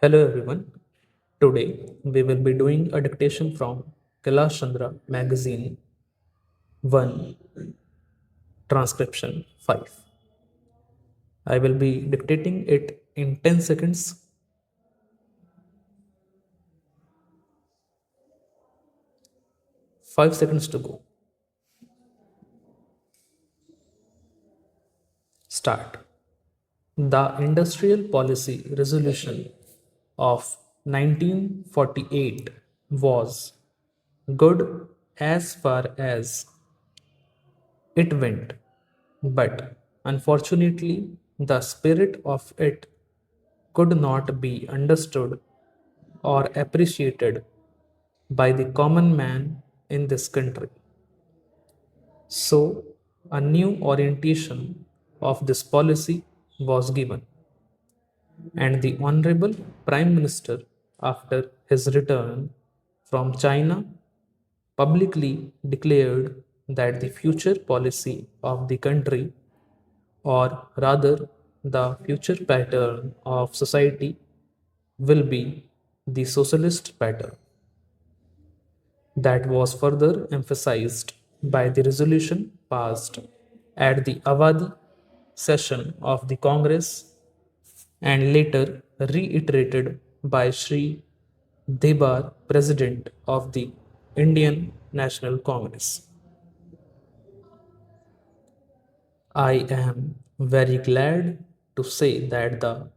Hello everyone. Today we will be doing a dictation from Kailash Chandra magazine 1 transcription 5. I will be dictating it in 10 seconds. 5 seconds to go. Start. The Industrial Policy Resolution of 1948 was good as far as it went, but unfortunately, the spirit of it could not be understood or appreciated by the common man in this country. So, a new orientation of this policy was given, and the Honorable Prime Minister, after his return from China, publicly declared that the future policy of the country, or rather the future pattern of society, will be the socialist pattern. That was further emphasized by the resolution passed at the Avadi session of the Congress and later reiterated by Sri Debar, President of the Indian National Congress. I am very glad to say that the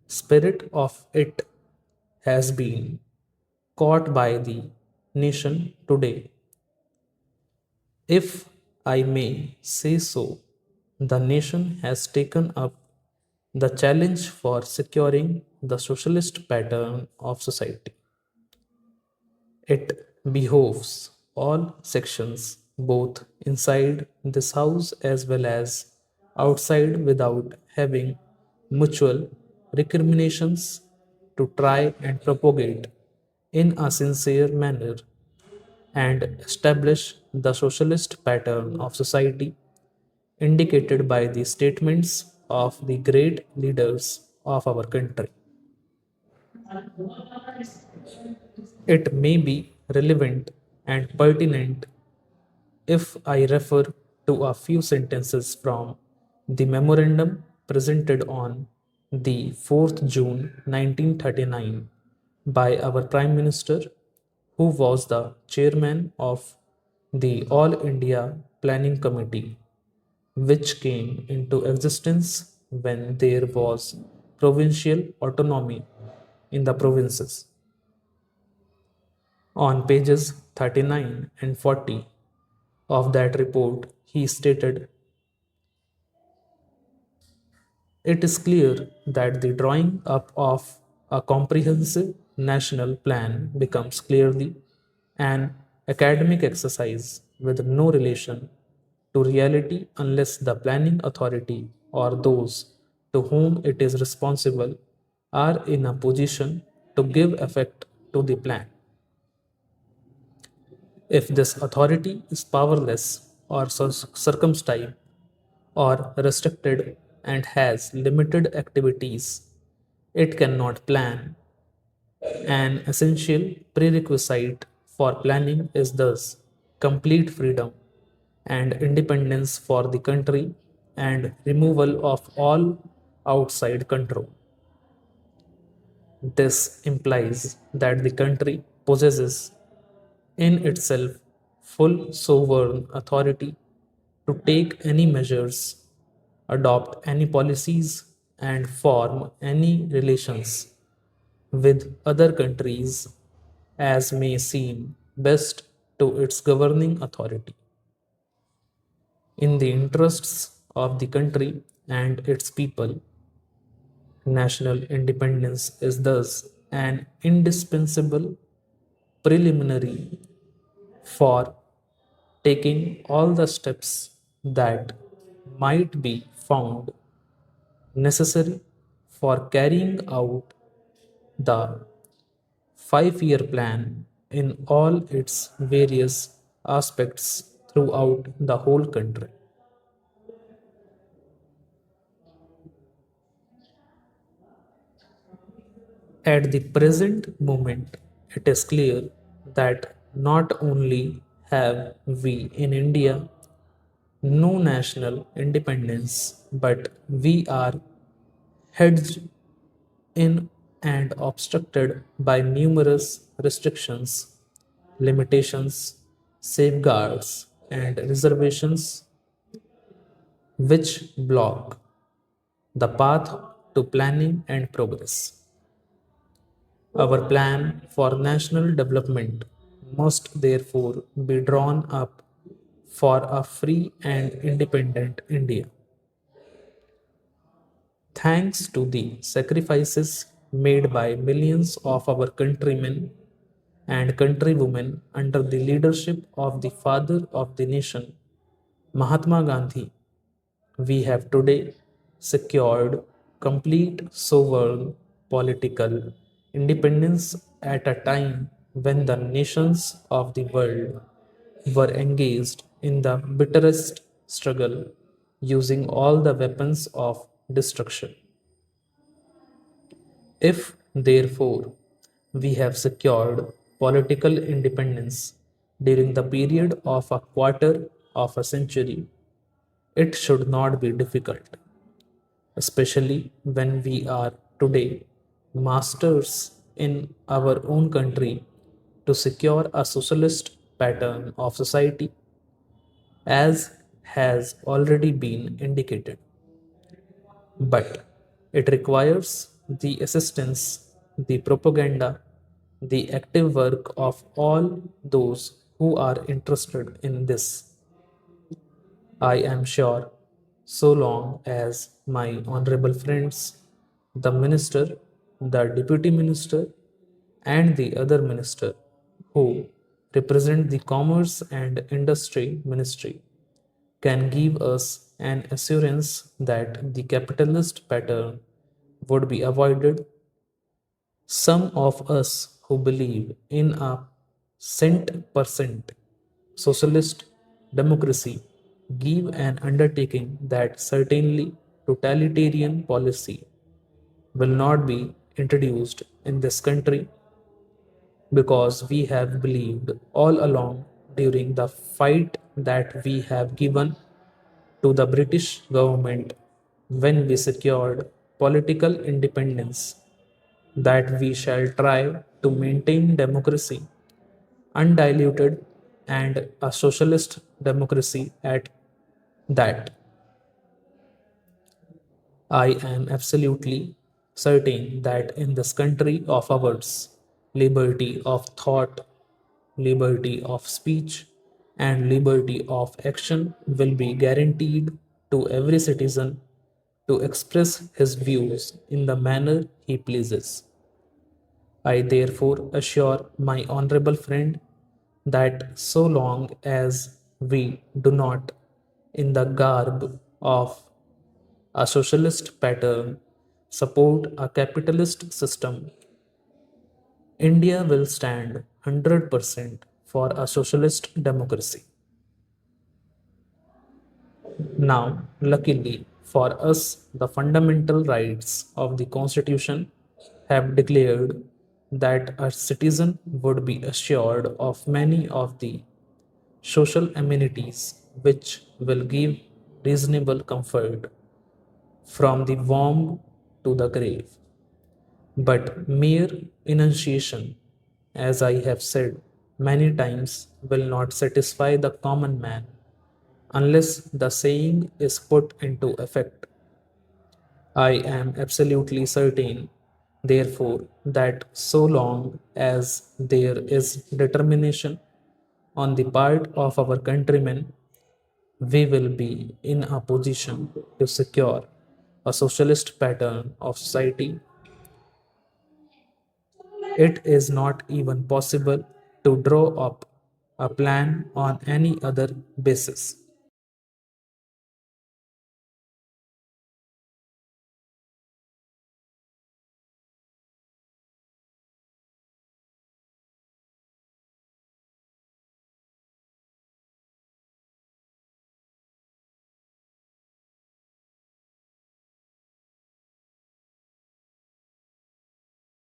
spirit of it has been caught by the nation today. If I may say so, the nation has taken up the challenge for securing the socialist pattern of society. It behoves all sections, both inside this house as well as outside, without having mutual recriminations, to try and propagate in a sincere manner and establish the socialist pattern of society indicated by the statements of the great leaders of our country. It may be relevant and pertinent if I refer to a few sentences from the memorandum presented on the 4th June 1939 by our Prime Minister, who was the chairman of the All India Planning Committee, which came into existence when there was provincial autonomy in the provinces. On pages 39 and 40 of that report, he stated, "It is clear that the drawing up of a comprehensive national plan becomes clearly an academic exercise with no relation to reality unless the planning authority or those to whom it is responsible are in a position to give effect to the plan. If this authority is powerless or circumscribed or restricted and has limited activities, it cannot plan. An essential prerequisite for planning is thus complete freedom and independence for the country and removal of all outside control. This implies that the country possesses in itself full sovereign authority to take any measures, adopt any policies, and form any relations with other countries as may seem best to its governing authority. In the interests of the country and its people, national independence is thus an indispensable preliminary for taking all the steps that might be found necessary for carrying out the 5 year plan in all its various aspects throughout the whole country." At the present moment, it is clear that not only have we in India no national independence, but we are hedged in and obstructed by numerous restrictions, limitations, safeguards, and reservations which block the path to planning and progress. Our plan for national development must therefore be drawn up for a free and independent India. Thanks to the sacrifices made by millions of our countrymen and countrywomen under the leadership of the father of the nation, Mahatma Gandhi, we have today secured complete sovereign political independence at a time when the nations of the world were engaged in the bitterest struggle using all the weapons of destruction. If, therefore, we have secured political independence during the period of a quarter of a century, it should not be difficult, especially when we are today masters in our own country, to secure a socialist pattern of society as has already been indicated. But it requires the assistance, the propaganda, the active work of all those who are interested in this. I am sure, so long as my honorable friends, the minister, the deputy minister, and the other minister who represent the commerce and industry ministry can give us an assurance that the capitalist pattern would be avoided. Some of us who believe in a cent percent socialist democracy give an undertaking that certainly totalitarian policy will not be introduced in this country, because we have believed all along during the fight that we have given to the British government when we secured political independence that we shall try to maintain democracy undiluted and a socialist democracy at that. I am absolutely certain that in this country of ours, liberty of thought, liberty of speech, and liberty of action will be guaranteed to every citizen to express his views in the manner he pleases. I therefore assure my honorable friend that so long as we do not, in the garb of a socialist pattern, support a capitalist system, India will stand 100% for a socialist democracy. Now, luckily for us, the fundamental rights of the Constitution have declared that a citizen would be assured of many of the social amenities which will give reasonable comfort from the womb to the grave. But mere enunciation, as I have said many times, will not satisfy the common man unless the saying is put into effect. I am absolutely certain, therefore, that so long as there is determination on the part of our countrymen, we will be in a position to secure a socialist pattern of society. It is not even possible to draw up a plan on any other basis.